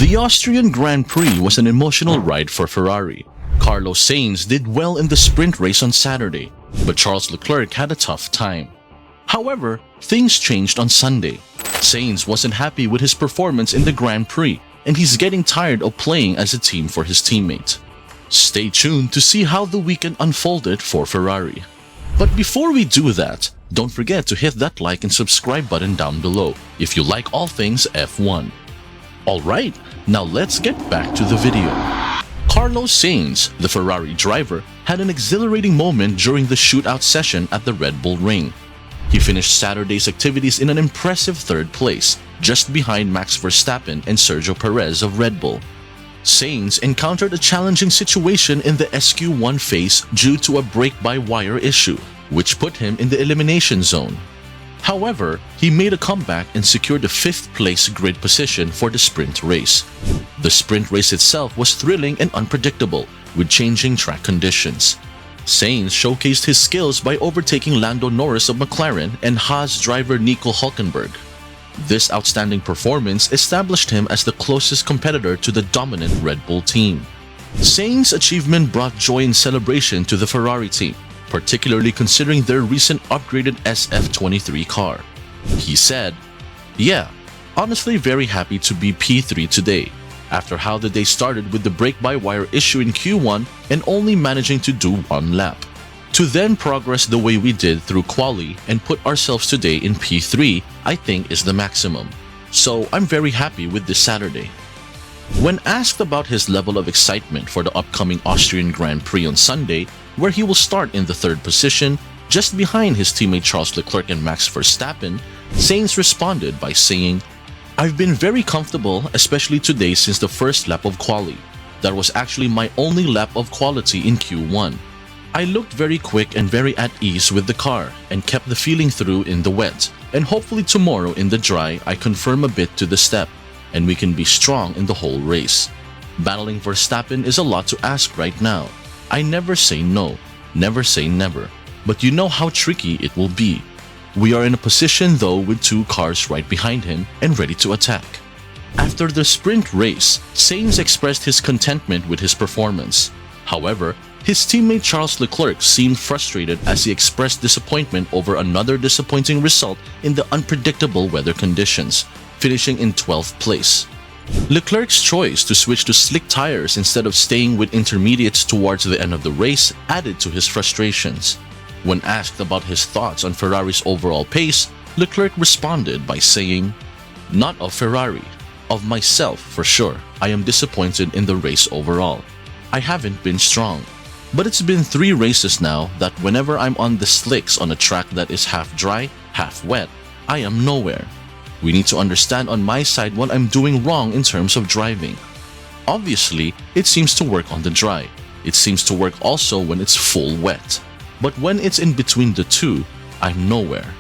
The Austrian Grand Prix was an emotional ride for Ferrari. Carlos Sainz did well in the sprint race on Saturday, but Charles Leclerc had a tough time. However, things changed on Sunday. Sainz wasn't happy with his performance in the Grand Prix, and he's getting tired of playing as a team for his teammate. Stay tuned to see how the weekend unfolded for Ferrari. But before we do that, don't forget to hit that like and subscribe button down below if you like all things F1. Alright, now let's get back to the video. Carlos Sainz, the Ferrari driver, had an exhilarating moment during the shootout session at the Red Bull Ring. He finished Saturday's activities in an impressive third place, just behind Max Verstappen and Sergio Perez of Red Bull. Sainz encountered a challenging situation in the SQ1 phase due to a brake-by-wire issue, which put him in the elimination zone. However, he made a comeback and secured the 5th place grid position for the sprint race. The sprint race itself was thrilling and unpredictable, with changing track conditions. Sainz showcased his skills by overtaking Lando Norris of McLaren and Haas driver Nico Hülkenberg. This outstanding performance established him as the closest competitor to the dominant Red Bull team. Sainz's achievement brought joy and celebration to the Ferrari team, particularly considering their recent upgraded SF23 car. He said, "Yeah, honestly very happy to be P3 today, after how the day started with the brake-by-wire issue in Q1 and only managing to do one lap. To then progress the way we did through quali and put ourselves today in P3, I think is the maximum. So I'm very happy with this Saturday." When asked about his level of excitement for the upcoming Austrian Grand Prix on Sunday, where he will start in the 3rd position, just behind his teammate Charles Leclerc and Max Verstappen, Sainz responded by saying, "I've been very comfortable, especially today since the first lap of quali. That was actually my only lap of quality in Q1. I looked very quick and very at ease with the car and kept the feeling through in the wet, and hopefully tomorrow in the dry I confirm a bit to the step, and we can be strong in the whole race. Battling Verstappen is a lot to ask right now. I never say no, never say never, but you know how tricky it will be. We are in a position though with 2 cars right behind him and ready to attack." After the sprint race, Sainz expressed his contentment with his performance. However, his teammate Charles Leclerc seemed frustrated as he expressed disappointment over another disappointing result in the unpredictable weather conditions, finishing in 12th place. Leclerc's choice to switch to slick tires instead of staying with intermediates towards the end of the race added to his frustrations. When asked about his thoughts on Ferrari's overall pace, Leclerc responded by saying, "Not of Ferrari, of myself for sure. I am disappointed in the race overall. I haven't been strong. But it's been 3 races now that whenever I'm on the slicks on a track that is half dry, half wet, I am nowhere. We need to understand on my side what I'm doing wrong in terms of driving. Obviously, it seems to work on the dry. It seems to work also when it's full wet. But when it's in between the two, I'm nowhere.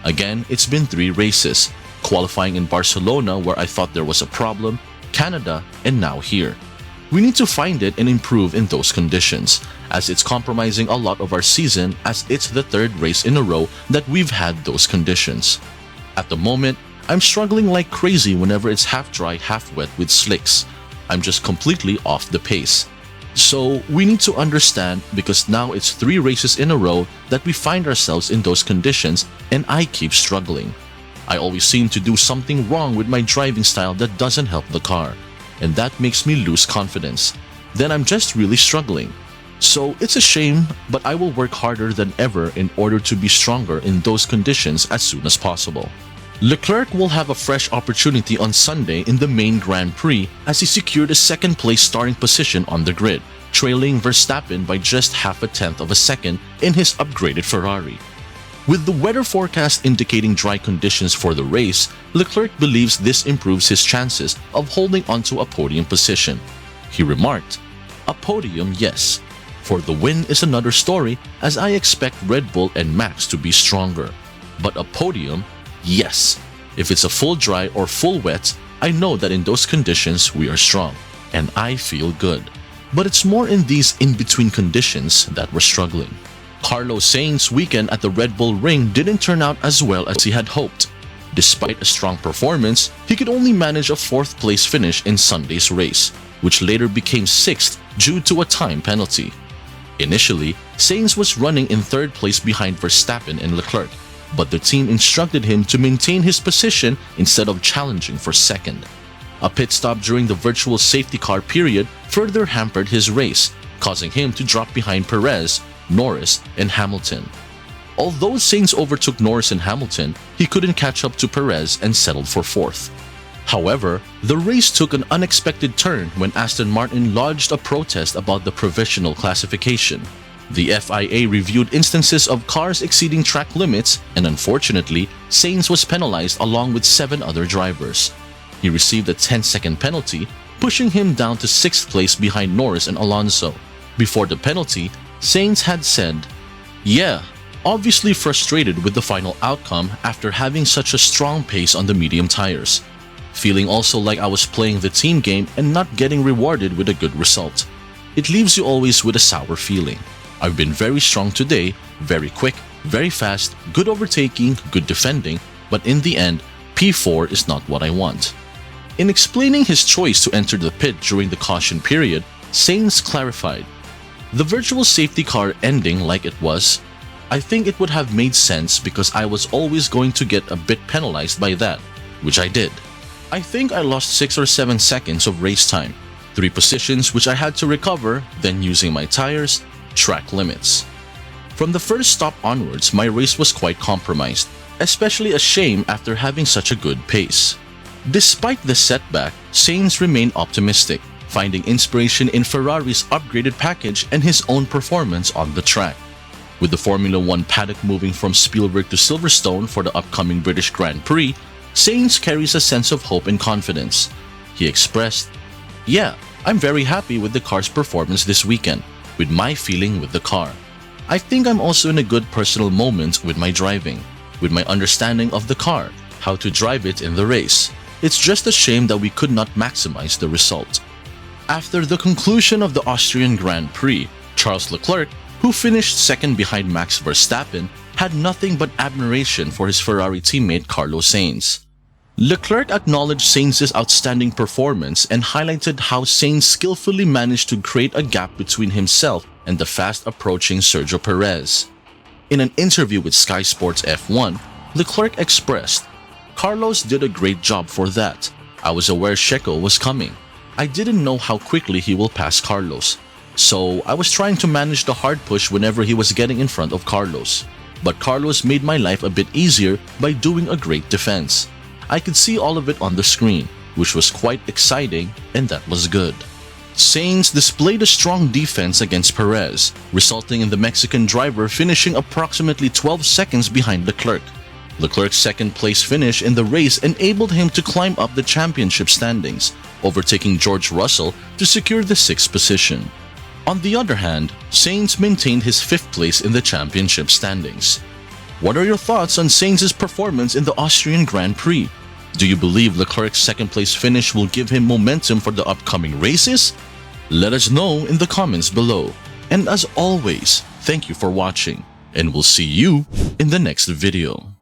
Again, it's been 3 races, qualifying in Barcelona where I thought there was a problem, Canada, and now here. We need to find it and improve in those conditions, as it's compromising a lot of our season as it's the 3rd race in a row that we've had those conditions. At the moment, I'm struggling like crazy whenever it's half dry, half wet with slicks. I'm just completely off the pace. So we need to understand because now it's 3 races in a row that we find ourselves in those conditions and I keep struggling. I always seem to do something wrong with my driving style that doesn't help the car, and that makes me lose confidence. Then I'm just really struggling. So it's a shame, but I will work harder than ever in order to be stronger in those conditions as soon as possible." Leclerc will have a fresh opportunity on Sunday in the main Grand Prix as he secured a 2nd place starting position on the grid, trailing Verstappen by just half a tenth of a second in his upgraded Ferrari. With the weather forecast indicating dry conditions for the race, Leclerc believes this improves his chances of holding onto a podium position. He remarked, "A podium, yes. For the win is another story as I expect Red Bull and Max to be stronger. But a podium, yes. If it's a full dry or full wet, I know that in those conditions we are strong, and I feel good. But it's more in these in-between conditions that we're struggling." Carlos Sainz's weekend at the Red Bull Ring didn't turn out as well as he had hoped. Despite a strong performance, he could only manage a 4th place finish in Sunday's race, which later became 6th due to a time penalty. Initially, Sainz was running in 3rd place behind Verstappen and Leclerc, but the team instructed him to maintain his position instead of challenging for 2nd. A pit stop during the virtual safety car period further hampered his race, causing him to drop behind Perez, Norris, and Hamilton. Although Sainz overtook Norris and Hamilton, he couldn't catch up to Perez and settled for 4th. However, the race took an unexpected turn when Aston Martin lodged a protest about the provisional classification. The FIA reviewed instances of cars exceeding track limits, and unfortunately, Sainz was penalized along with 7 other drivers. He received a 10-second penalty, pushing him down to 6th place behind Norris and Alonso. Before the penalty, Sainz had said, "Yeah, obviously frustrated with the final outcome after having such a strong pace on the medium tires. Feeling also like I was playing the team game and not getting rewarded with a good result. It leaves you always with a sour feeling. I've been very strong today, very quick, very fast, good overtaking, good defending, but in the end, P4 is not what I want." In explaining his choice to enter the pit during the caution period, Sainz clarified, "The virtual safety car ending like it was, I think it would have made sense because I was always going to get a bit penalized by that, which I did. I think I lost 6 or 7 seconds of race time, 3 positions which I had to recover, then using my tires, track limits. From the first stop onwards, my race was quite compromised, especially a shame after having such a good pace." Despite the setback, Sainz remained optimistic, finding inspiration in Ferrari's upgraded package and his own performance on the track. With the Formula 1 paddock moving from Spielberg to Silverstone for the upcoming British Grand Prix, Sainz carries a sense of hope and confidence. He expressed, "Yeah, I'm very happy with the car's performance this weekend, with my feeling with the car. I think I'm also in a good personal moment with my driving, with my understanding of the car, how to drive it in the race. It's just a shame that we could not maximize the result." After the conclusion of the Austrian Grand Prix, Charles Leclerc, who finished 2nd behind Max Verstappen, had nothing but admiration for his Ferrari teammate Carlos Sainz. Leclerc acknowledged Sainz's outstanding performance and highlighted how Sainz skillfully managed to create a gap between himself and the fast-approaching Sergio Perez. In an interview with Sky Sports F1, Leclerc expressed, "Carlos did a great job for that. I was aware Checo was coming. I didn't know how quickly he will pass Carlos. So I was trying to manage the hard push whenever he was getting in front of Carlos. But Carlos made my life a bit easier by doing a great defense. I could see all of it on the screen, which was quite exciting, and that was good." Sainz displayed a strong defense against Perez, resulting in the Mexican driver finishing approximately 12 seconds behind Leclerc. Leclerc's 2nd place finish in the race enabled him to climb up the championship standings, overtaking George Russell to secure the 6th position. On the other hand, Sainz maintained his 5th place in the championship standings. What are your thoughts on Sainz's performance in the Austrian Grand Prix? Do you believe Leclerc's 2nd place finish will give him momentum for the upcoming races? Let us know in the comments below. And as always, thank you for watching, and we'll see you in the next video.